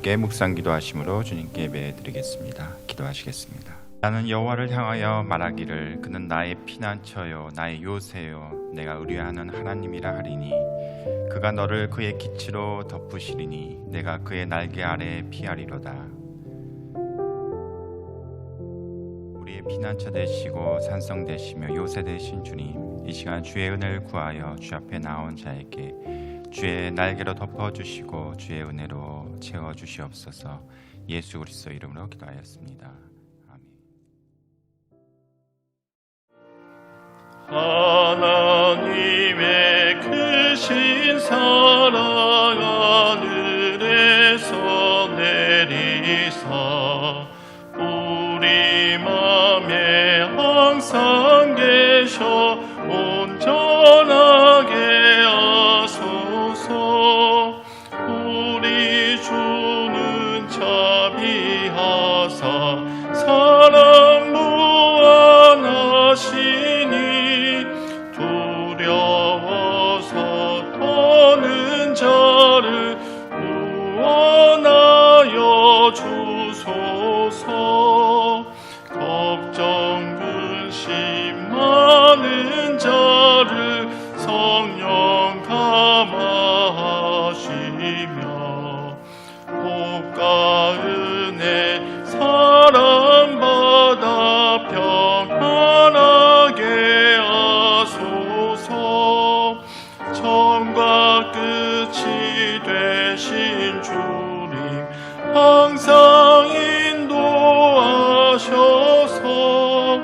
함께 묵상 기도하심으로 주님께 예배드리겠습니다. 기도하시겠습니다. 나는 여호와를 향하여 말하기를 그는 나의 피난처요 나의 요새요 내가 의뢰하는 하나님이라 하리니 그가 너를 그의 기치로 덮으시리니 내가 그의 날개 아래 피하리로다. 우리의 피난처 되시고 산성 되시며 요새 되신 주님, 이 시간 주의 은혜를 구하여 주 앞에 나온 자에게 주의 날개로 덮어주시고 주의 은혜로 채워주시옵소서. 예수 그리스도 이름으로 기도하였습니다. 하나님의 크신 사랑 하늘에서 내리사 우리 맘에 항상 계셔 온전하게 하소서. 우리 주는 자비하사 사랑 무한하시니 두려워서 떠는 자를 구원하여 주소서. 걱정 근심 많은 자를 성령 감화하시며 복과 은혜 사랑받아 평안하게 하소서. 처음과 끝이 되신 주님 항상 인도하셔서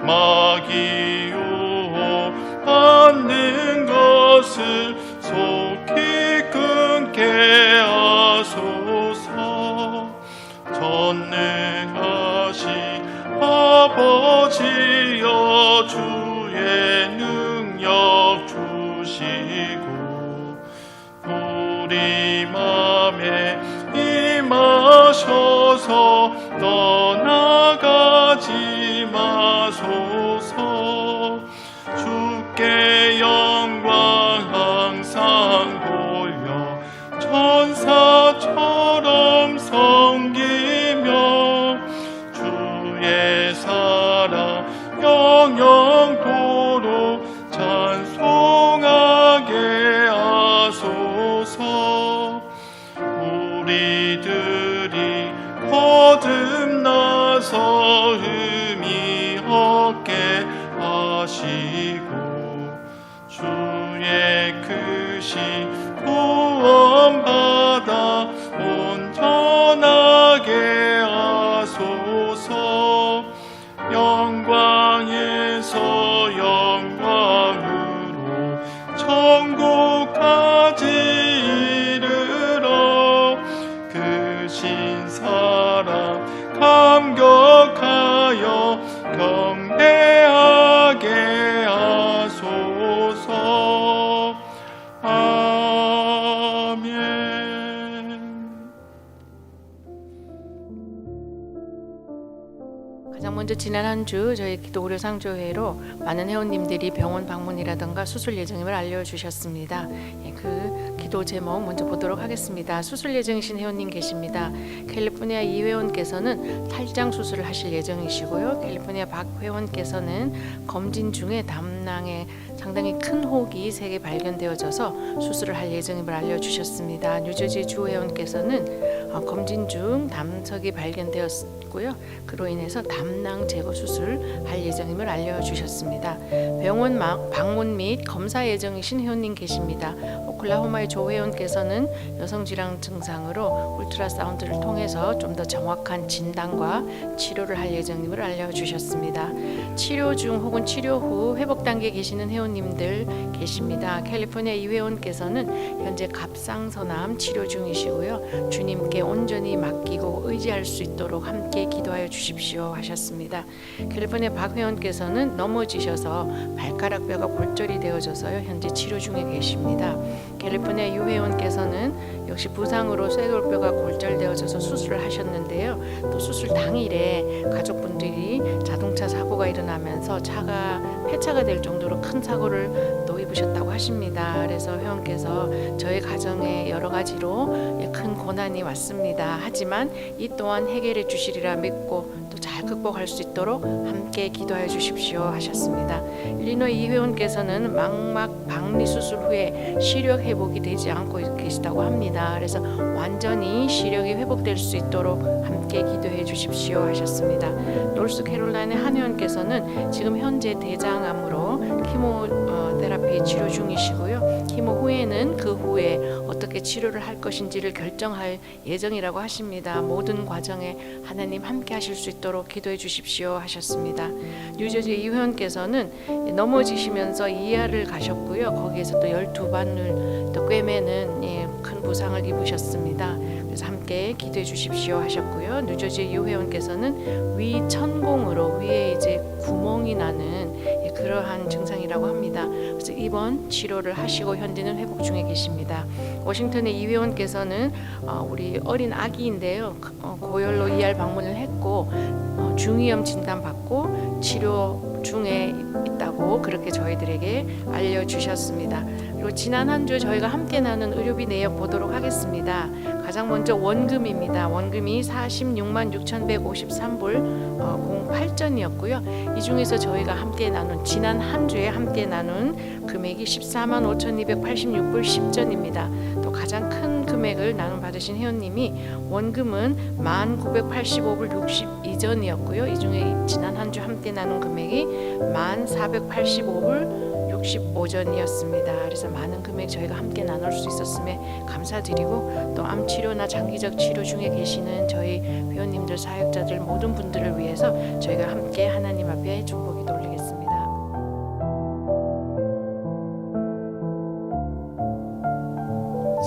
마귀 유혹 받는 것을 속히 끊게 하소서. 전능하신 아버지여 주의 능력 주시고 우리 맘에 임하셔서 떠나가지 마소서. 주께 영광 항상 돌려 천사처럼 섬기며 주의 사랑 영영토록 찬송하게 하소서. 우리들이 거듭나서 흠이 없게 하시고 주의 크신 구원받아 온전하게 하소서. 영광에서 영광으로 천국까지 이르러 크신 사랑 감격하여 경배하게 하소서. 아멘. 가장 먼저 지난 한 주 저희 기도 의료 상조회로 많은 회원님들이 병원 방문이라든가 수술 예정임을 알려주셨습니다. 그 기도 제목 먼저 보도록 하겠습니다. 수술 예정이신 회원님 계십니다. 캘리포니아 이 회원께서는 탈장 수술을 하실 예정이시고요. 캘리포니아 박 회원께서는 검진 중에 담낭에 상당히 큰 혹이 3개 발견되어져서 수술을 할 예정임을 알려주셨습니다. 뉴저지 주 회원께서는 검진 중 담석이 발견되었고요. 그로 인해서 담낭 제거 수술할 예정임을 알려주셨습니다. 병원 방문 및 검사 예정이신 회원님 계십니다. 오클라호마의 조 회원께서는 여성질환 증상으로 울트라사운드를 통해서 좀 더 정확한 진단과 치료를 할 예정임을 알려주셨습니다. 치료 중 혹은 치료 후 회복 단계에 계시는 회원님들 계십니다. 캘리포니아 이 회원께서는 현재 갑상선암 치료 중이시고요. 주님께 온전히 맡기고 의지할 수 있도록 함께 기도하여 주십시오 하셨습니다. 캘리포니아 박 회원께서는 넘어지셔서 발가락 뼈가 골절이 되어져서요. 현재 치료 중에 계십니다. 캘리포니아 유 회원께서는 역시 부상으로 쇄골뼈가 골절되어져서 수술을 하셨는데요. 또 수술 당일에 가족분들이 자동차 사고가 일어나면서 차가 폐차가 될 정도로 큰 사고를 또 입으셨다고 하십니다. 그래서 회원께서 저희 가정에 여러 가지로 큰 고난이 왔습니다. 하지만 이 또한 해결해 주시리라 믿고 또 잘 극복할 수 있도록 함께 기도해 주십시오 하셨습니다. 일리노이 이 회원께서는 망막 박리 수술 후에 시력 회복이 되지 않고 계시다고 합니다. 그래서 완전히 시력이 회복될 수 있도록 함께 기도해 주십시오 하셨습니다. 노스캐롤라이나 한 회원께서는 지금 현재 대장암으로 키모테라피 치료 중이시고요. 키모 후에는 그 후에 어떻게 치료를 할 것인지를 결정할 예정이라고 하십니다. 모든 과정에 하나님 함께 하실 수 있도록 기도해 주십시오 하셨습니다. 뉴저지 이 회원께서는 넘어지시면서 이하를 가셨고요. 거기에서 또 12반을 또 꿰매는 큰 부상을 입으셨습니다. 그래서 함께 기도해 주십시오 하셨고요. 뉴저지 이 회원께서는 위 천공으로 위에 이제 구멍이 나는 그러한 증상이라고 합니다. 그래서 이번 치료를 하시고 현재는 회복 중에 계십니다. 워싱턴의 이 회원께서는 우리 어린 아기인데요. 고열로 ER 방문을 했고 중이염 진단 받고 치료 중에 있다고 그렇게 저희들에게 알려주셨습니다. 그리고 지난 한 주 저희가 함께 나눈 의료비 내역 보도록 하겠습니다. 가장 먼저 원금입니다. 원금이 46만 6,153불 08전이었고요. 이 중에서 저희가 함께 나눈 지난 한 주에 함께 나눈 금액이 14만 5,286불 10전입니다. 또 가장 큰 금액을 나눔 받으신 회원님이 원금은 1,985불 62전이었고요. 이 중에 지난 한 주 함께 나눈 금액이 1,485불 65전이었습니다. 그래서 많은 금액 저희가 함께 나눌 수 있었음에 감사드리고 또 암 치료나 장기적 치료 중에 계시는 저희 회원님들, 사역자들 모든 분들을 위해서 저희가 함께 하나님 앞에 중보기도 올리겠습니다.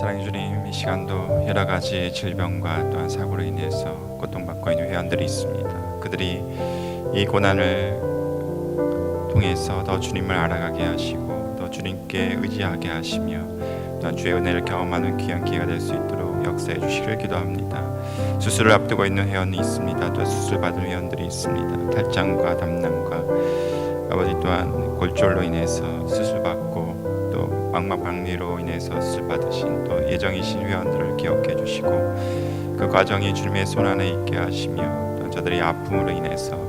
사랑해 주님, 이 시간도 여러 가지 질병과 또한 사고로 인해서 고통받고 있는 회원들이 있습니다. 그들이 이 고난을 통해서 더 주님을 알아가게 하시고 또 주님께 의지하게 하시며 또한 주의 은혜를 경험하는 귀한 기회가 될 수 있도록 역사해 주시기를 기도합니다. 수술을 앞두고 있는 회원이 있습니다. 또 수술 받은 회원들이 있습니다. 탈장과 담낭과 아버지 또한 골절로 인해서 수술받고 또 망막 박리로 인해서 수술 받으신 또 예정이신 회원들을 기억해 주시고 그 과정이 주님의 손 안에 있게 하시며 또 저들의 아픔으로 인해서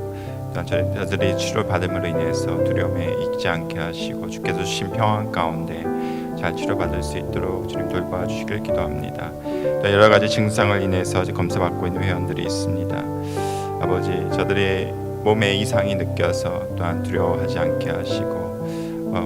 저들이 치료받음으로 인해서 두려움에 잊지 않게 하시고 주께서 주신 평안 가운데 잘 치료받을 수 있도록 주님 돌봐주시길 기도합니다. 또 여러 가지 증상을 인해서 검사받고 있는 회원들이 있습니다. 아버지, 저들의 몸에 이상이 느껴서 또한 두려워하지 않게 하시고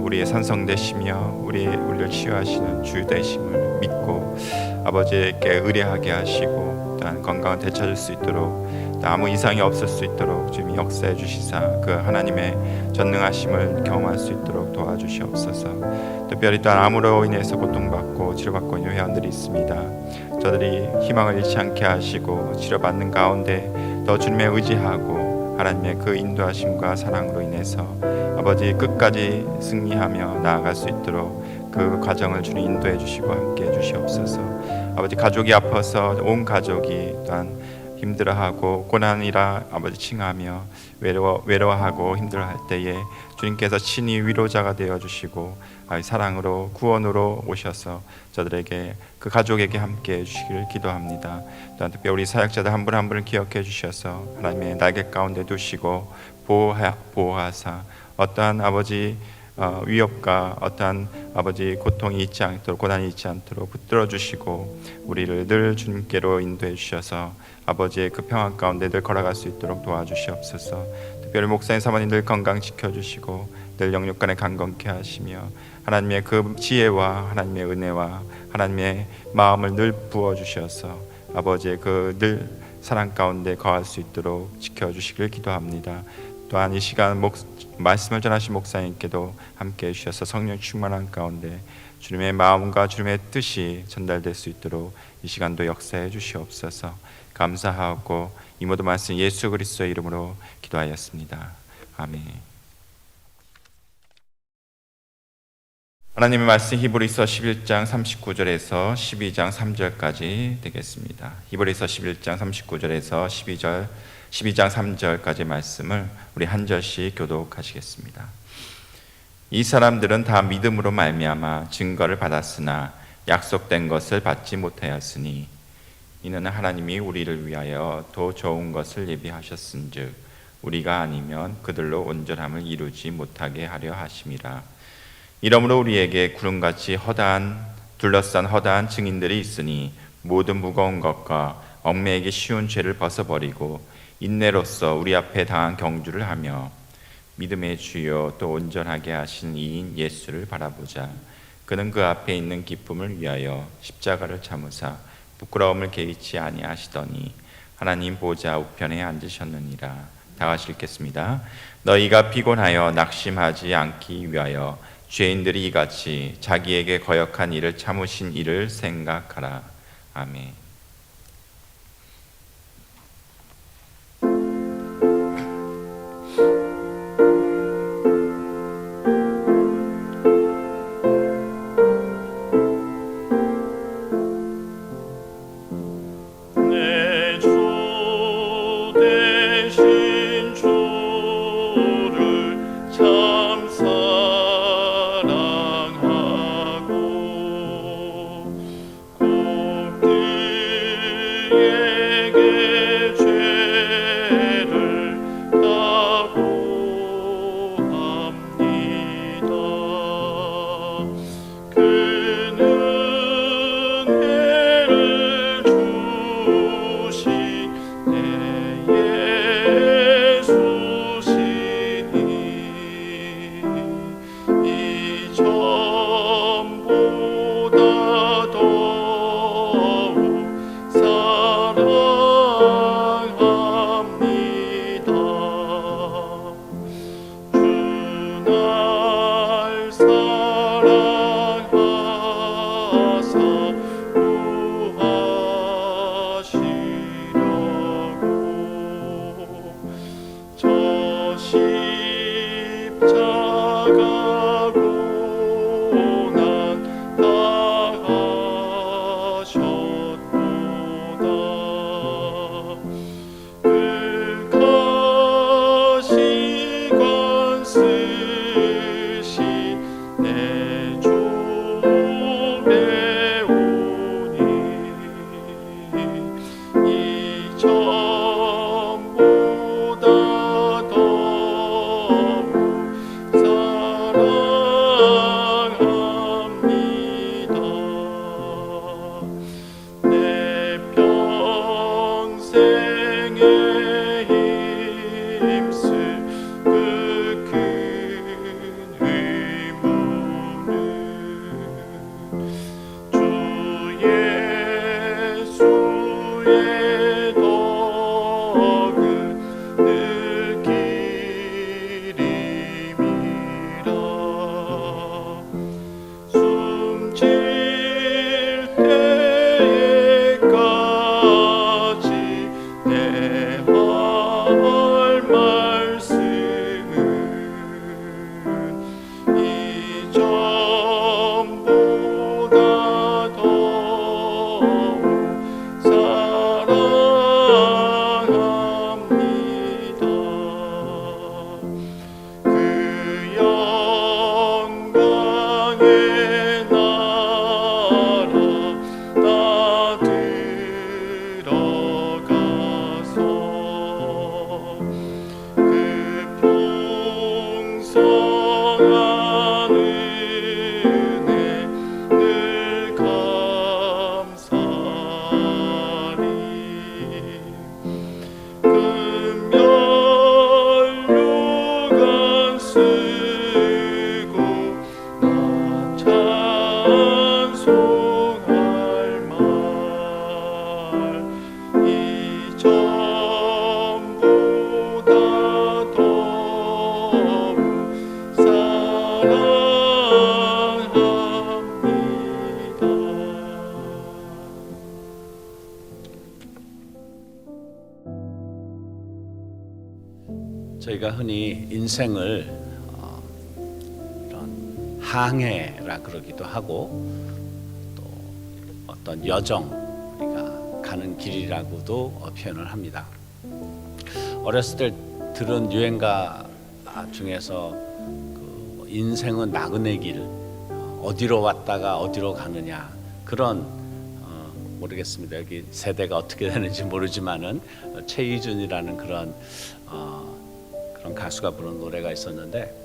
우리의 산성 되시며 우리를 치유하시는 주 되심을 믿고 아버지께 의뢰하게 하시고 또한 건강을 되찾을 수 있도록 아무 이상이 없을 수 있도록 주님이 역사해 주시사 그 하나님의 전능하심을 경험할 수 있도록 도와주시옵소서. 특별히 또한 암으로 인해서 고통받고 치료받고 있는 회원들이 있습니다. 저들이 희망을 잃지 않게 하시고 치료받는 가운데 더 주님의 의지하고 하나님의 그 인도하심과 사랑으로 인해서 아버지 끝까지 승리하며 나아갈 수 있도록 그 과정을 주님 인도해 주시고 함께 해 주시옵소서. 아버지, 가족이 아파서 온 가족이 또한 힘들어하고 고난이라 아버지 칭하며 외로워하고 힘들어할 때에 주님께서 친히 위로자가 되어 주시고 사랑으로 구원으로 오셔서 저들에게 그 가족에게 함께 해주시기를 기도합니다. 또한 특별히 우리 사역자들 한 분 한 분을 기억해 주셔서 하나님의 날개 가운데 두시고 보호하사 어떠한 아버지 위협과 어떠한 아버지 고통이 있지 않도록 고난이 있지 않도록 붙들어 주시고 우리를 늘 주님께로 인도해 주셔서 아버지의 그 평안 가운데 늘 걸어갈 수 있도록 도와주시옵소서. 특별히 목사님 사모님 늘 건강 지켜주시고 늘 영육간에 강건케 하시며 하나님의 그 지혜와 하나님의 은혜와 하나님의 마음을 늘 부어주셔서 아버지의 그 늘 사랑 가운데 거할 수 있도록 지켜주시길 기도합니다. 또한 이 시간 말씀을 전하신 목사님께도 함께 해주셔서 성령 충만한 가운데 주님의 마음과 주님의 뜻이 전달될 수 있도록 이 시간도 역사해 주시옵소서. 감사하고 이 모든 말씀 예수 그리스도의 이름으로 기도하였습니다. 아멘. 하나님의 말씀 히브리서 11장 39절에서 12장 3절까지 되겠습니다. 히브리서 11장 39절에서 12장 3절까지 말씀을 우리 한 절씩 교독하시겠습니다. 이 사람들은 다 믿음으로 말미암아 증거를 받았으나 약속된 것을 받지 못하였으니 이는 하나님이 우리를 위하여 더 좋은 것을 예비하셨은즉 우리가 아니면 그들로 온전함을 이루지 못하게 하려 하심이라. 이러므로 우리에게 구름같이 둘러싼 허다한 증인들이 있으니 모든 무거운 것과 얽매이기 쉬운 죄를 벗어버리고 인내로써 우리 앞에 당한 경주를 하며 믿음의 주요 또 온전하게 하신 이인 예수를 바라보자. 그는 그 앞에 있는 기쁨을 위하여 십자가를 참으사 부끄러움을 개의치 아니하시더니 하나님 보좌 우편에 앉으셨느니라. 다 같이 읽겠습니다. 너희가 피곤하여 낙심하지 않기 위하여 죄인들이 이같이 자기에게 거역한 일을 참으신 이를 생각하라. 아멘. 내 주 대신 주를 참 사랑하고 곧 그에게 죄를 각오합니다. 그는 은혜를 주신 내 예수시니 이전보다 더욱 사랑합니다. 주날 사랑하사 구하시려고 저 십자가 고난 당하셨도다. 그 가시관 쓰신 내 주 배우니 이전보다 더욱 사랑합니다. 내 평생에 힘쓸 그 큰 의무는 주 예수의 덕을 느끼림이라. 숨질 때까지 내 할 말씀은 이전보다 더욱 사랑합니다. 그 영광의 나라 다 들어가서 그 풍성한 은혜 늘 감사리. 금연류관 쓰고 나 찬송할 말 이전보다 더욱 사랑합니다. 저희가 흔히 인생을 이런 항해라 그러기도 하고 또 어떤 여정 우리가 가는 길이라고도 표현을 합니다. 어렸을 때 들은 유행가 중에서 그 인생은 나그네 길, 어디로 왔다가 어디로 가느냐 그런 모르겠습니다. 여기 세대가 어떻게 되는지 모르지만은 최희준이라는 그런 가수가 부른 노래가 있었는데,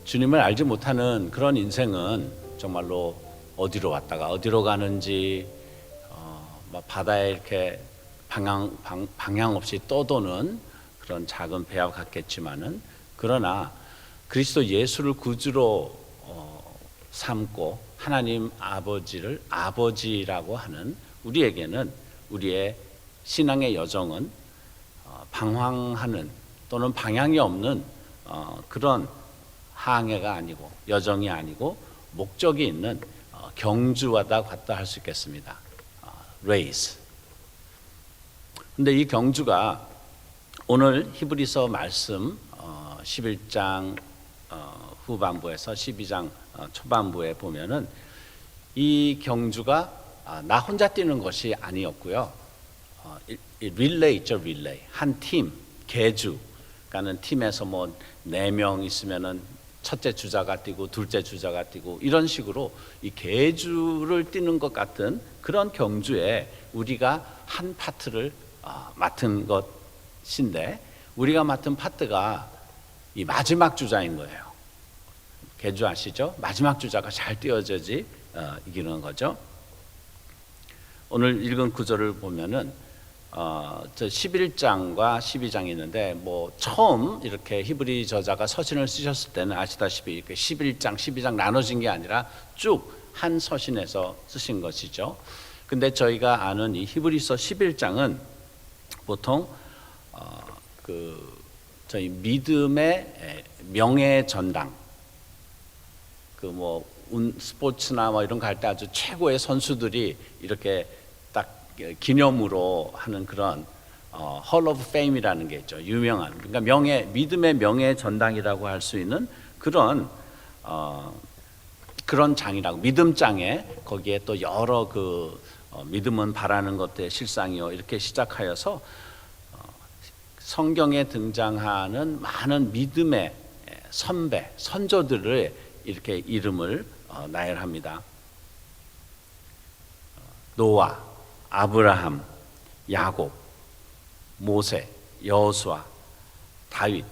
주님을 알지 못하는 그런 인생은 정말로 어디로 왔다가 어디로 가는지 막 바다에 이렇게 방향 없이 떠도는 그런 작은 배와 같겠지만은, 그러나 그리스도 예수를 구주로 삼고 하나님 아버지를 아버지라고 하는 우리에게는, 우리의 신앙의 여정은 방황하는 또는 방향이 없는 그런 항해가 아니고 여정이 아니고 목적이 있는 경주와다 같다 할 수 있겠습니다. 레이스. 근데 이 경주가 오늘 히브리서 말씀 11장 후반부에서 12장 초반부에 보면은 이 경주가 나 혼자 뛰는 것이 아니었고요. 릴레이 있죠, 릴레이. 한 팀, 계주. 그러니까는 팀에서 뭐 4명 있으면은 첫째 주자가 뛰고 둘째 주자가 뛰고 이런 식으로 이 계주를 뛰는 것 같은 그런 경주에 우리가 한 파트를 맡은 것인데, 우리가 맡은 파트가 이 마지막 주자인 거예요. 계주 아시죠? 마지막 주자가 잘 뛰어져야지 이기는 거죠. 오늘 읽은 구절을 보면은 저 11장과 12장이 있는데, 뭐 처음 이렇게 히브리 저자가 서신을 쓰셨을 때는 아시다시피 이렇게 11장, 12장 나눠진 게 아니라 쭉 한 서신에서 쓰신 것이죠. 근데 저희가 아는 이 히브리서 11장은 보통 저희 믿음의 명예 전당, 그 뭐 스포츠나 뭐 이런 거 할 때 아주 최고의 선수들이 이렇게 딱 기념으로 하는 그런 헐 오브 페임이라는 게 있죠. 유명한, 그러니까 믿음의 명예 전당이라고 할 수 있는 그런 장이라고, 믿음장에 거기에 또 여러 믿음은 바라는 것들의 실상이요 이렇게 시작하여서 성경에 등장하는 많은 믿음의 선배, 선조들을 이렇게 이름을 나열합니다. 노아, 아브라함, 야곱, 모세, 여호수아, 다윗.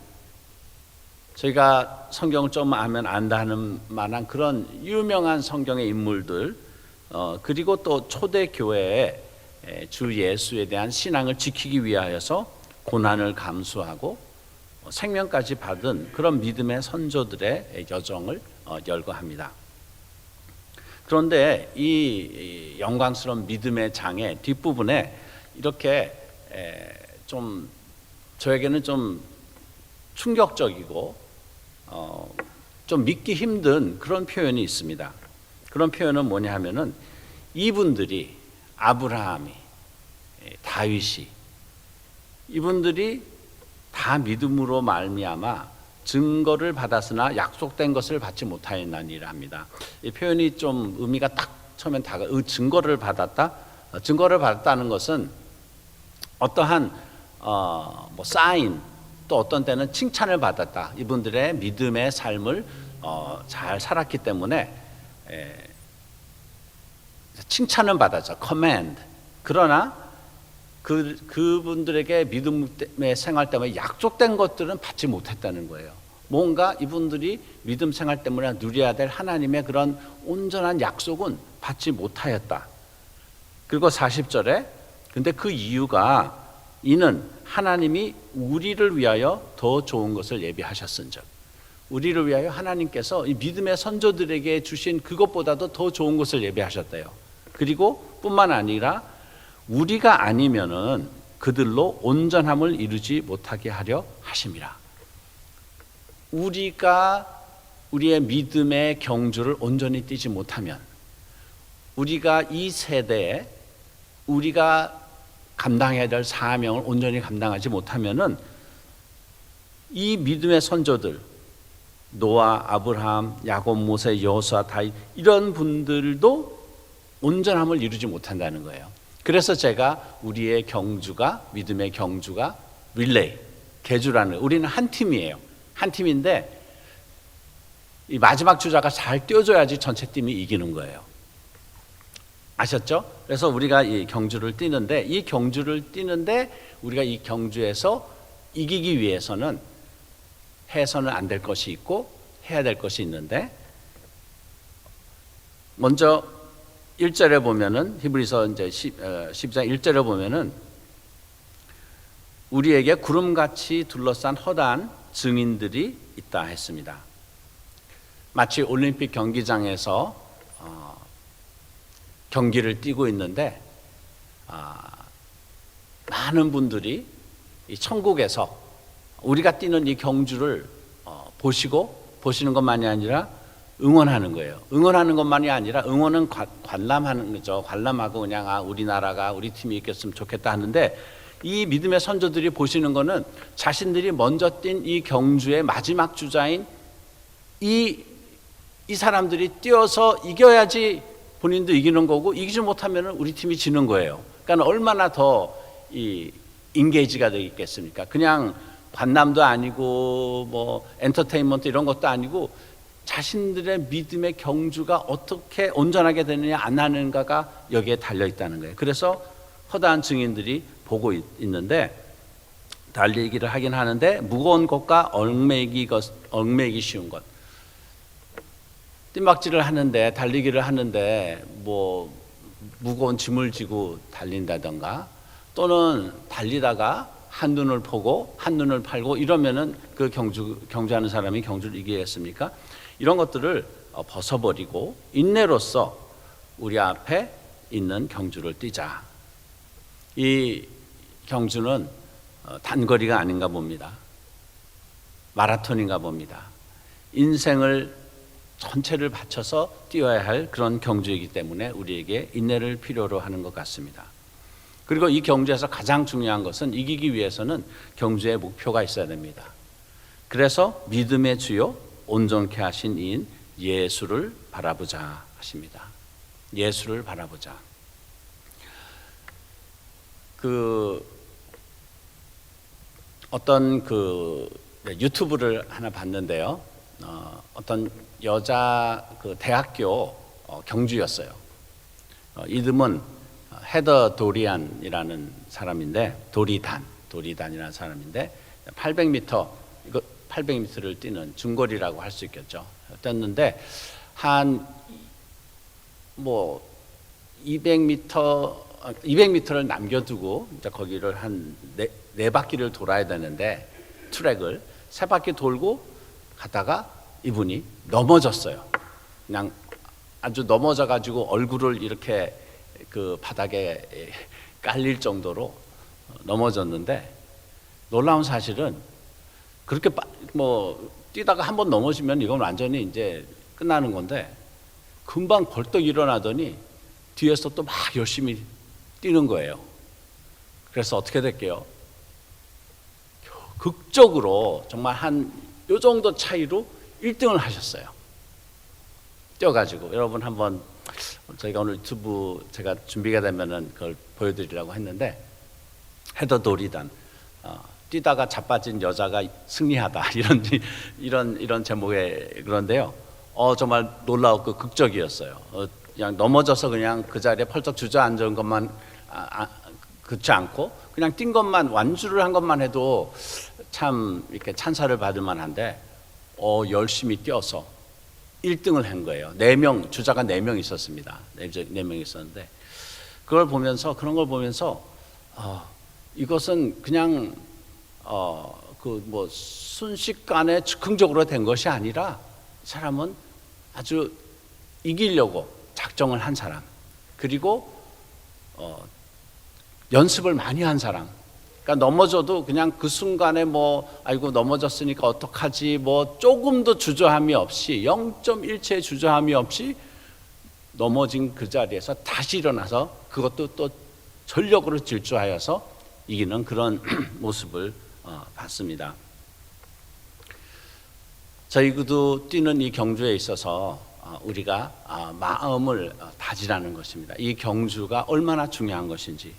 저희가 성경을 좀 알면 안다는 만한 그런 유명한 성경의 인물들, 그리고 또 초대 교회에 주 예수에 대한 신앙을 지키기 위하여서 고난을 감수하고 생명까지 받은 그런 믿음의 선조들의 여정을 열거합니다. 그런데 이 영광스러운 믿음의 장의 뒷부분에 이렇게 좀 저에게는 좀 충격적이고 좀 믿기 힘든 그런 표현이 있습니다. 그런 표현은 뭐냐 하면은, 이분들이, 아브라함이, 다윗이, 이분들이 다 믿음으로 말미암아 증거를 받았으나 약속된 것을 받지 못하였나니라 합니다. 이 표현이 좀 의미가 딱 처음엔 증거를 받았다. 증거를 받았다는 것은 어떠한 뭐 사인, 또 어떤 때는 칭찬을 받았다. 이분들의 믿음의 삶을 잘 살았기 때문에 칭찬은 받았죠. command. 그러나 그분들에게 믿음의 생활 때문에 약속된 것들은 받지 못했다는 거예요. 뭔가 이분들이 믿음 생활 때문에 누려야 될 하나님의 그런 온전한 약속은 받지 못하였다. 그리고 40절에 근데 그 이유가, 이는 하나님이 우리를 위하여 더 좋은 것을 예비하셨은즉, 우리를 위하여 하나님께서 이 믿음의 선조들에게 주신 그것보다도 더 좋은 것을 예비하셨대요. 그리고 뿐만 아니라 우리가 아니면은 그들로 온전함을 이루지 못하게 하려 하심이라. 우리가 우리의 믿음의 경주를 온전히 뛰지 못하면, 우리가 이 세대에 우리가 감당해야 될 사명을 온전히 감당하지 못하면은 이 믿음의 선조들, 노아, 아브라함, 야곱, 모세, 여호수아, 다윗, 이런 분들도 온전함을 이루지 못한다는 거예요. 그래서 제가 우리의 경주가, 믿음의 경주가 릴레이, 계주라는, 우리는 한 팀이에요. 한 팀인데 이 마지막 주자가 잘 뛰어줘야지 전체 팀이 이기는 거예요. 아셨죠? 그래서 우리가 이 경주를 뛰는데 우리가 이 경주에서 이기기 위해서는 해서는 안 될 것이 있고 해야 될 것이 있는데, 먼저 1절에 보면은 히브리서 이제 12장 1절에 보면은 우리에게 구름같이 둘러싼 허다한 증인들이 있다 했습니다. 마치 올림픽 경기장에서 경기를 뛰고 있는데 많은 분들이 이 천국에서 우리가 뛰는 이 경주를 보시는 것만이 아니라 응원하는 거예요. 응원하는 것만이 아니라 응원은 관람하는 거죠. 관람하고 그냥 우리나라가 우리 팀이 이겼으면 좋겠다 하는데, 이 믿음의 선조들이 보시는 거는 자신들이 먼저 뛴 이 경주의 마지막 주자인 이 사람들이 뛰어서 이겨야지 본인도 이기는 거고, 이기지 못하면 우리 팀이 지는 거예요. 그러니까 얼마나 더 이 인게이지가 되겠습니까? 그냥 관람도 아니고 뭐 엔터테인먼트 이런 것도 아니고 자신들의 믿음의 경주가 어떻게 온전하게 되느냐 안 하는가가 여기에 달려 있다는 거예요. 그래서 허다한 증인들이 보고 있는데, 달리기를 하긴 하는데 무거운 것과 얽매기 쉬운 것, 뜀박질을 하는데 달리기를 하는데 뭐 무거운 짐을 지고 달린다던가, 또는 달리다가 한눈을 보고 한눈을 팔고 이러면은 그 경주하는 사람이 경주를 이기겠습니까? 이런 것들을 벗어버리고 인내로서 우리 앞에 있는 경주를 뛰자. 이 경주는 단거리가 아닌가 봅니다. 마라톤인가 봅니다. 인생을 전체를 바쳐서 뛰어야 할 그런 경주이기 때문에 우리에게 인내를 필요로 하는 것 같습니다. 그리고 이 경주에서 가장 중요한 것은 이기기 위해서는 경주의 목표가 있어야 됩니다. 그래서 믿음의 주요 온전케 하신 이인 예수를 바라보자 하십니다. 예수를 바라보자. 어떤 유튜브를 하나 봤는데요. 어떤 여자 대학교 경주였어요. 이름은 헤더 도리안이라는 사람인데, 도리단이라는 사람인데 800m, 이거 800m를 뛰는 중거리라고 할 수 있겠죠. 뛰었는데 한 뭐 200m를 남겨두고 이제 거기를 한 네 바퀴를 돌아야 되는데, 트랙을 3바퀴 돌고 가다가 이분이 넘어졌어요. 그냥 아주 넘어져가지고 얼굴을 이렇게 그 바닥에 깔릴 정도로 넘어졌는데, 놀라운 사실은 그렇게 뭐 뛰다가 한번 넘어지면 이건 완전히 이제 끝나는 건데, 금방 벌떡 일어나더니 뒤에서 또 막 열심히 뛰는 거예요. 그래서 어떻게 될게요? 극적으로 정말 한 요 정도 차이로 1등을 하셨어요. 뛰어가지고. 여러분 한번, 저희가 오늘 유튜브 제가 준비가 되면은 그걸 보여드리려고 했는데, 헤더 도리단, 뛰다가 자빠진 여자가 승리하다, 이런 제목의 그런데요. 정말 놀라웠고 극적이었어요. 그냥 넘어져서 그냥 그 자리에 펄쩍 주저앉은 것만 그렇지 않고 그냥 뛴 것만, 완주를 한 것만 해도 참 이렇게 찬사를 받을 만한데, 열심히 뛰어서 1등을 한 거예요. 4명, 주자가 4명 있었습니다. 4명 있었는데, 그런 걸 보면서 이것은 그냥 뭐 순식간에 즉흥적으로 된 것이 아니라, 사람은 아주 이기려고 작정을 한 사람, 그리고 연습을 많이 한 사람. 그러니까 넘어져도 그냥 그 순간에 아이고 넘어졌으니까 어떡하지, 조금도 주저함이 없이, 0.1채의 주저함이 없이 넘어진 그 자리에서 다시 일어나서 그것도 또 전력으로 질주하여서 이기는 그런 모습을 봤습니다. 저희도 뛰는 이 경주에 있어서 우리가 마음을 다지라는 것입니다. 이 경주가 얼마나 중요한 것인지.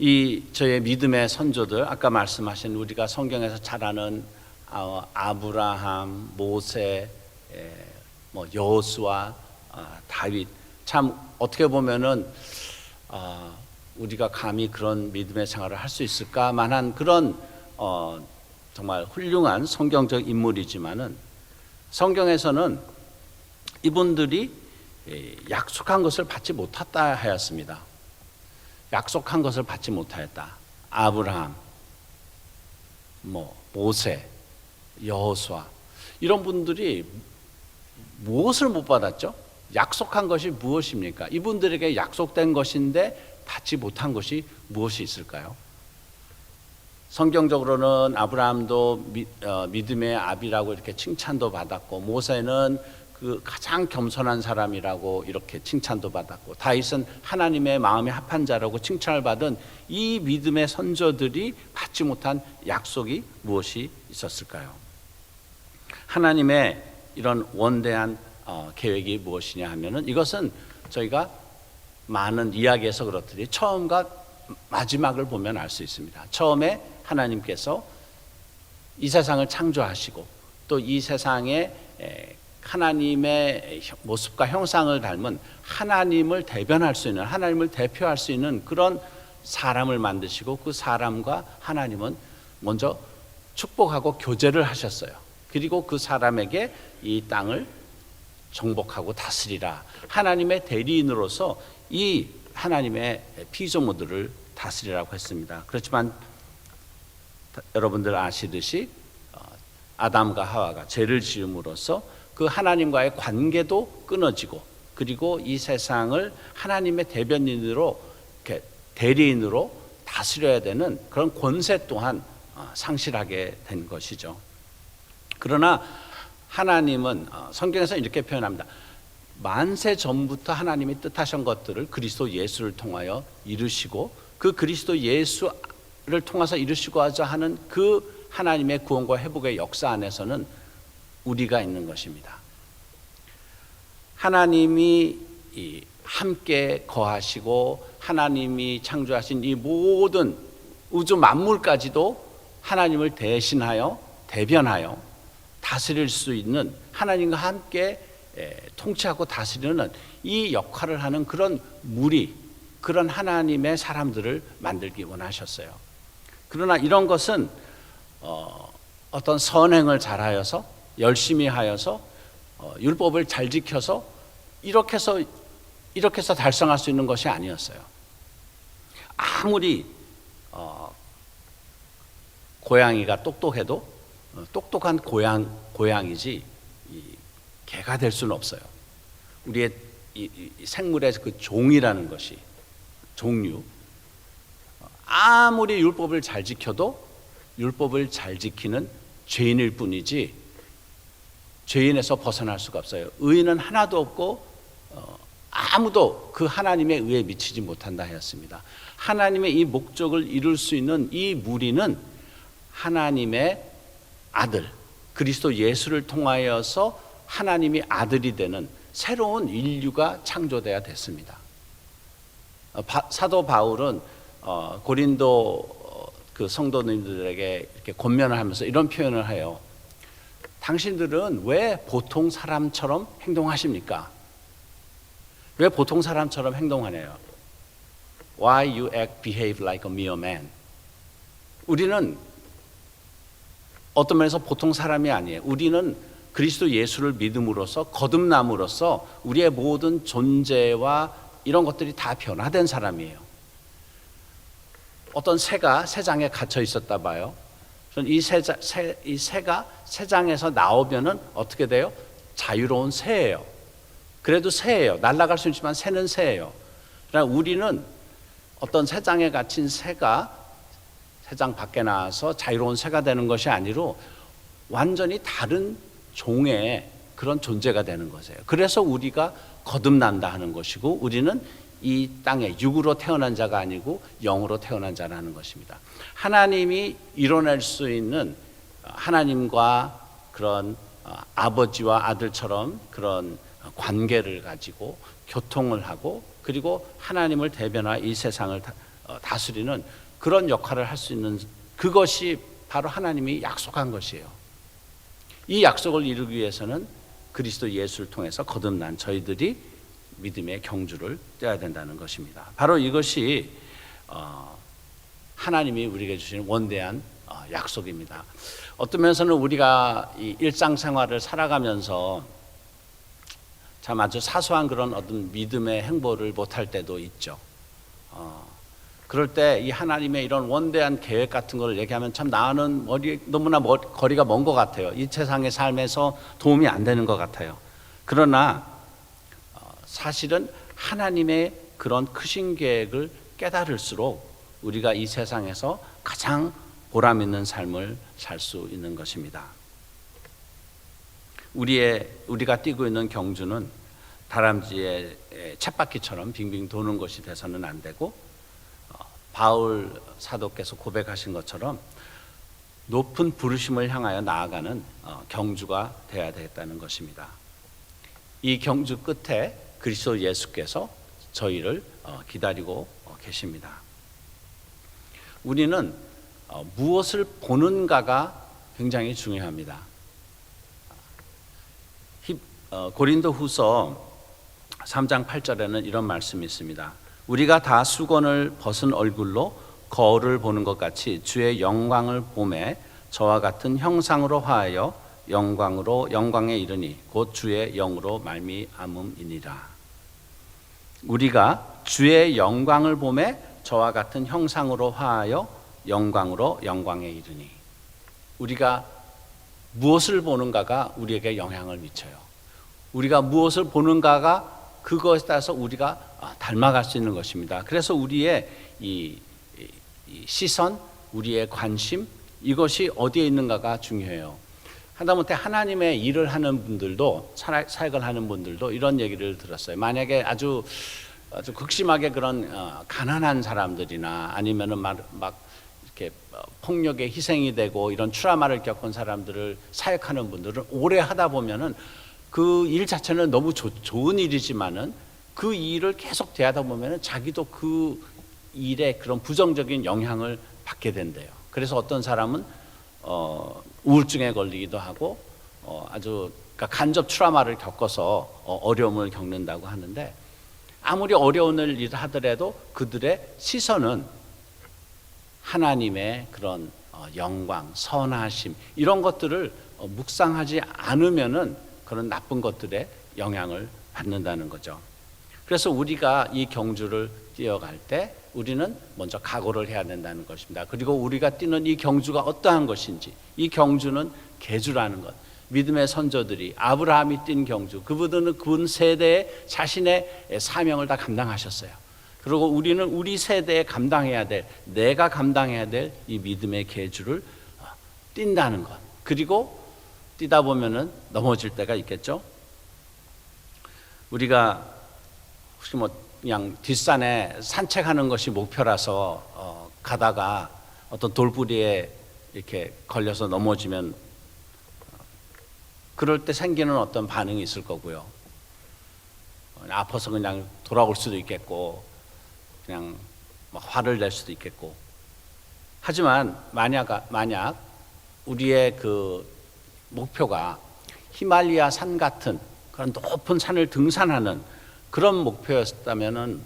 이 저의 믿음의 선조들, 아까 말씀하신 우리가 성경에서 잘 아는 아브라함, 모세, 뭐 여호수아, 다윗, 참 어떻게 보면은 우리가 감히 그런 믿음의 생활을 할 수 있을까만한 그런 정말 훌륭한 성경적 인물이지만은 성경에서는 이분들이 약속한 것을 받지 못했다 하였습니다. 약속한 것을 받지 못하였다. 아브라함, 모세, 여호수아 이런 분들이 무엇을 못 받았죠? 약속한 것이 무엇입니까? 이분들에게 약속된 것인데 받지 못한 것이 무엇이 있을까요? 성경적으로는 아브라함도 믿음의 아비라고 이렇게 칭찬도 받았고, 모세는 그 가장 겸손한 사람이라고 이렇게 칭찬도 받았고, 다윗은 하나님의 마음에 합한 자라고 칭찬을 받은 이 믿음의 선조들이 받지 못한 약속이 무엇이 있었을까요? 하나님의 이런 원대한 계획이 무엇이냐 하면은, 이것은 저희가 많은 이야기에서 그렇듯이 처음과 마지막을 보면 알 수 있습니다. 처음에 하나님께서 이 세상을 창조하시고 또 이 세상에 하나님의 모습과 형상을 닮은 하나님을 대변할 수 있는, 하나님을 대표할 수 있는 그런 사람을 만드시고, 그 사람과 하나님은 먼저 축복하고 교제를 하셨어요. 그리고 그 사람에게 이 땅을 정복하고 다스리라, 하나님의 대리인으로서 이 하나님의 피조물들을 다스리라고 했습니다. 그렇지만 여러분들 아시듯이 아담과 하와가 죄를 지음으로써 그 하나님과의 관계도 끊어지고, 그리고 이 세상을 하나님의 대변인으로, 대리인으로 다스려야 되는 그런 권세 또한 상실하게 된 것이죠. 그러나 하나님은 성경에서 이렇게 표현합니다. 만세 전부터 하나님이 뜻하신 것들을 그리스도 예수를 통하여 이루시고, 그 그리스도 예수를 통해서 이루시고자 하는 그 하나님의 구원과 회복의 역사 안에서는 우리가 있는 것입니다. 하나님이 함께 거하시고 하나님이 창조하신 이 모든 우주 만물까지도 하나님을 대신하여 대변하여 다스릴 수 있는, 하나님과 함께 통치하고 다스리는 이 역할을 하는 그런 무리, 그런 하나님의 사람들을 만들기 원하셨어요. 그러나 이런 것은 어떤 선행을 잘하여서, 열심히 하여서, 율법을 잘 지켜서 이렇게 해서 달성할 수 있는 것이 아니었어요. 아무리 고양이가 똑똑해도 똑똑한 고양이지 개가 될 수는 없어요. 우리의 이 생물의 그 종이라는 것이, 종류, 아무리 율법을 잘 지켜도 율법을 잘 지키는 죄인일 뿐이지 죄인에서 벗어날 수가 없어요. 의인은 하나도 없고 아무도 그 하나님의 의에 미치지 못한다 하였습니다. 하나님의 이 목적을 이룰 수 있는 이 무리는 하나님의 아들 그리스도 예수를 통하여서 하나님이 아들이 되는 새로운 인류가 창조돼야 됐습니다. 사도 바울은 고린도 그 성도님들에게 이렇게 권면을 하면서 이런 표현을 해요. 당신들은 왜 보통 사람처럼 행동하십니까? 왜 보통 사람처럼 행동하네요? Why you behave like a mere man? 우리는 어떤 면에서 보통 사람이 아니에요. 우리는 그리스도 예수를 믿음으로써 거듭남으로써 우리의 모든 존재와 이런 것들이 다 변화된 사람이에요. 어떤 새가 새장에 갇혀 있었다 봐요. 이 새가 새장에서 나오면은 어떻게 돼요? 자유로운 새예요. 그래도 새예요. 날아갈 수 있지만 새는 새예요. 그러나 우리는 어떤 새장에 갇힌 새가 새장 밖에 나와서 자유로운 새가 되는 것이 아니로 완전히 다른 종의 그런 존재가 되는 것이에요. 그래서 우리가 거듭난다 하는 것이고, 우리는 이 땅에 육으로 태어난 자가 아니고 영으로 태어난 자라는 것입니다. 하나님이 이뤄낼 수 있는 하나님과 그런 아버지와 아들처럼 그런 관계를 가지고 교통을 하고, 그리고 하나님을 대변하여 이 세상을 다스리는 그런 역할을 할 수 있는 그것이 바로 하나님이 약속한 것이에요. 이 약속을 이루기 위해서는 그리스도 예수를 통해서 거듭난 저희들이 믿음의 경주를 떼야 된다는 것입니다. 바로 이것이 하나님이 우리에게 주신 원대한 약속입니다. 어떤 면에서는 우리가 이 일상생활을 살아가면서 참 아주 사소한 그런 어떤 믿음의 행보를 못할 때도 있죠. 그럴 때 이 하나님의 이런 원대한 계획 같은 걸 얘기하면 참 나는 너무나 거리가 먼 것 같아요. 이 세상의 삶에서 도움이 안 되는 것 같아요. 그러나 사실은 하나님의 그런 크신 계획을 깨달을수록 우리가 이 세상에서 가장 보람 있는 삶을 살 수 있는 것입니다. 우리가 뛰고 있는 경주는 다람쥐의 쳇바퀴처럼 빙빙 도는 것이 돼서는 안 되고, 바울 사도께서 고백하신 것처럼 높은 부르심을 향하여 나아가는 경주가 되어야 되겠다는 것입니다. 이 경주 끝에 그리스도 예수께서 저희를 기다리고 계십니다. 우리는 무엇을 보는가가 굉장히 중요합니다. 고린도후서 3장 8절에는 이런 말씀이 있습니다. 우리가 다 수건을 벗은 얼굴로 거울을 보는 것 같이 주의 영광을 보매 저와 같은 형상으로 화하여 영광에 이르니 곧 주의 영으로 말미암음이니라. 우리가 주의 영광을 보매 저와 같은 형상으로 화하여 영광에 이르니. 우리가 무엇을 보는가가 우리에게 영향을 미쳐요. 우리가 무엇을 보는가가 그것에 따라서 우리가 닮아갈 수 있는 것입니다. 그래서 우리의 이 시선, 우리의 관심, 이것이 어디에 있는가가 중요해요. 하다못해 하나님의 일을 하는 분들도, 사역을 하는 분들도 이런 얘기를 들었어요. 만약에 아주 극심하게 그런 가난한 사람들이나 아니면은 막 이렇게 폭력에 희생이 되고 이런 트라우마를 겪은 사람들을 사역하는 분들은 오래 하다 보면은 그 일 자체는 너무 좋은 일이지만은 그 일을 계속 대하다 보면은 자기도 그 일에 그런 부정적인 영향을 받게 된대요. 그래서 어떤 사람은 우울증에 걸리기도 하고 아주 그러니까 간접 트라우마를 겪어서 어려움을 겪는다고 하는데, 아무리 어려운 일을 하더라도 그들의 시선은 하나님의 그런 영광, 선하심 이런 것들을 묵상하지 않으면은 그런 나쁜 것들에 영향을 받는다는 거죠. 그래서 우리가 이 경주를 뛰어갈 때 우리는 먼저 각오를 해야 된다는 것입니다. 그리고 우리가 뛰는 이 경주가 어떠한 것인지, 이 경주는 계주라는 것, 믿음의 선조들이 아브라함이 뛴 경주, 그분들은 그 세대에 자신의 사명을 다 감당하셨어요. 그리고 우리는 우리 세대에 감당해야 될, 내가 감당해야 될 이 믿음의 계주를 뛴다는 것. 그리고 뛰다 보면은 넘어질 때가 있겠죠. 우리가 혹시 그냥 뒷산에 산책하는 것이 목표라서 가다가 어떤 돌부리에 이렇게 걸려서 넘어지면 그럴 때 생기는 어떤 반응이 있을 거고요. 아파서 그냥 돌아올 수도 있겠고, 그냥 막 화를 낼 수도 있겠고. 하지만 만약 우리의 그 목표가 히말리아 산 같은 그런 높은 산을 등산하는 그런 목표였다면은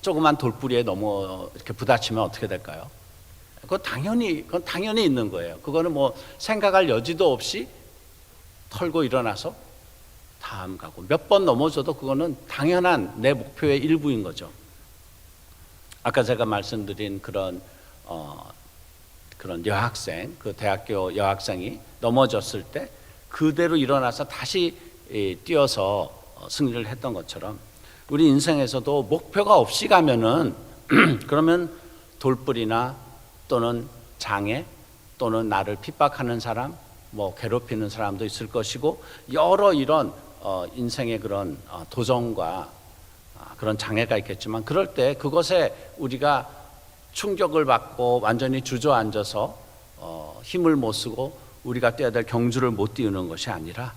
조그만 돌부리에 이렇게 부딪히면 어떻게 될까요? 그건 당연히 있는 거예요. 그거는 뭐 생각할 여지도 없이 털고 일어나서 다음 가고, 몇 번 넘어져도 그거는 당연한 내 목표의 일부인 거죠. 아까 제가 말씀드린 그런 여학생, 그 대학교 여학생이 넘어졌을 때 그대로 일어나서 다시 뛰어서 승리를 했던 것처럼, 우리 인생에서도 목표가 없이 가면은 그러면 돌불이나 또는 장애 또는 나를 핍박하는 사람, 뭐 괴롭히는 사람도 있을 것이고, 여러 이런 인생의 그런 도전과 그런 장애가 있겠지만, 그럴 때 그것에 우리가 충격을 받고 완전히 주저앉아서 힘을 못 쓰고 우리가 뛰어야 될 경주를 못 띄우는 것이 아니라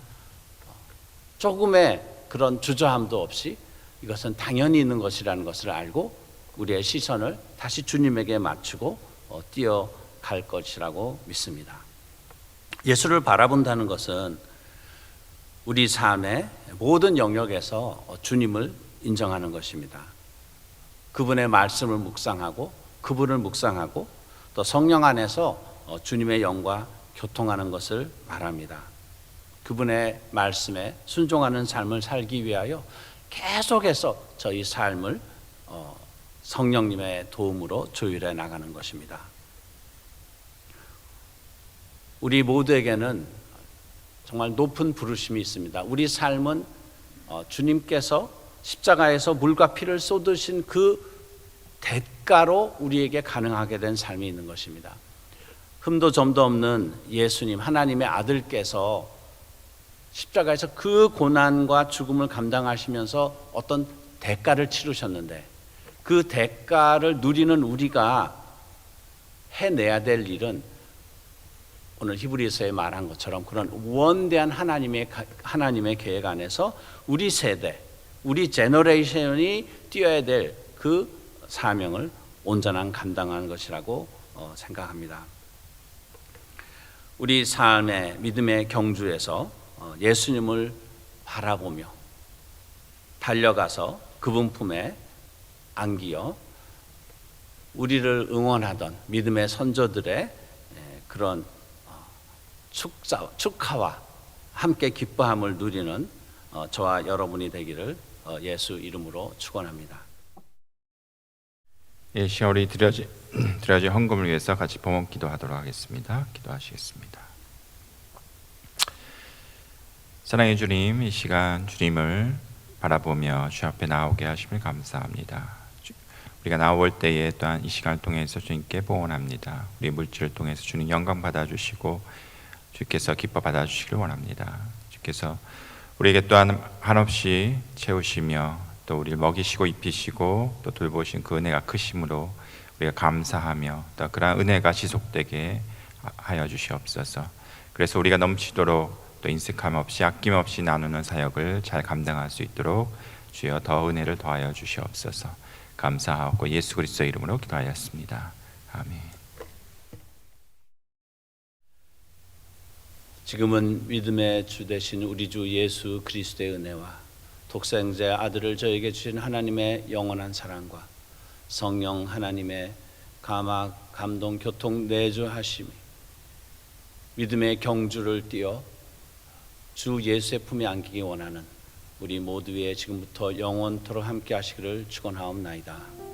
조금의 그런 주저함도 없이 이것은 당연히 있는 것이라는 것을 알고 우리의 시선을 다시 주님에게 맞추고 뛰어갈 것이라고 믿습니다. 예수를 바라본다는 것은 우리 삶의 모든 영역에서 주님을 인정하는 것입니다. 그분의 말씀을 묵상하고 그분을 묵상하고 또 성령 안에서 주님의 영과 교통하는 것을 말합니다. 그분의 말씀에 순종하는 삶을 살기 위하여 계속해서 저희 삶을 성령님의 도움으로 조율해 나가는 것입니다. 우리 모두에게는 정말 높은 부르심이 있습니다. 우리 삶은 주님께서 십자가에서 물과 피를 쏟으신 그 대가로 우리에게 가능하게 된 삶이 있는 것입니다. 흠도 점도 없는 예수님, 하나님의 아들께서 십자가에서 그 고난과 죽음을 감당하시면서 어떤 대가를 치르셨는데 그 대가를 누리는 우리가 해내야 될 일은 오늘 히브리서에 말한 것처럼 그런 원대한 하나님의 계획 안에서 우리 세대, 우리 제너레이션이 뛰어야 될 그 사명을 온전한 감당하는 것이라고 생각합니다. 우리 삶의 믿음의 경주에서 예수님을 바라보며 달려가서 그분 품에 안기어 우리를 응원하던 믿음의 선조들의 그런 축하와 함께 기뻐함을 누리는 저와 여러분이 되기를 예수 이름으로 축원합니다. 예, 시월이 드려진 헌금을 위해서 같이 봉헌 기도하도록 하겠습니다. 기도하시겠습니다. 사랑의 주님, 이 시간 주님을 바라보며 주 앞에 나오게 하심을 감사합니다. 우리가 나올 때에 또한 이 시간을 통해서 주님께 봉헌합니다. 우리 물질을 통해서 주님 영광 받아주시고 주께서 기뻐 받아주시길 원합니다. 주께서 우리에게 또한 한없이 채우시며 또 우리를 먹이시고 입히시고 또 돌보신 그 은혜가 크심으로 우리가 감사하며 또 그러한 은혜가 지속되게 하여 주시옵소서. 그래서 우리가 넘치도록 또 인색함 없이 아낌없이 나누는 사역을 잘 감당할 수 있도록 주여 더 은혜를 더하여 주시옵소서. 감사하고 예수 그리스도의 이름으로 기도하였습니다. 아멘. 지금은 믿음의 주 되신 우리 주 예수 그리스도의 은혜와 독생자 아들을 저에게 주신 하나님의 영원한 사랑과 성령 하나님의 감화, 감동, 교통, 내주하심이 믿음의 경주를 띄어 주 예수의 품에 안기기 원하는 우리 모두의 지금부터 영원토록 함께 하시기를 축원하옵나이다.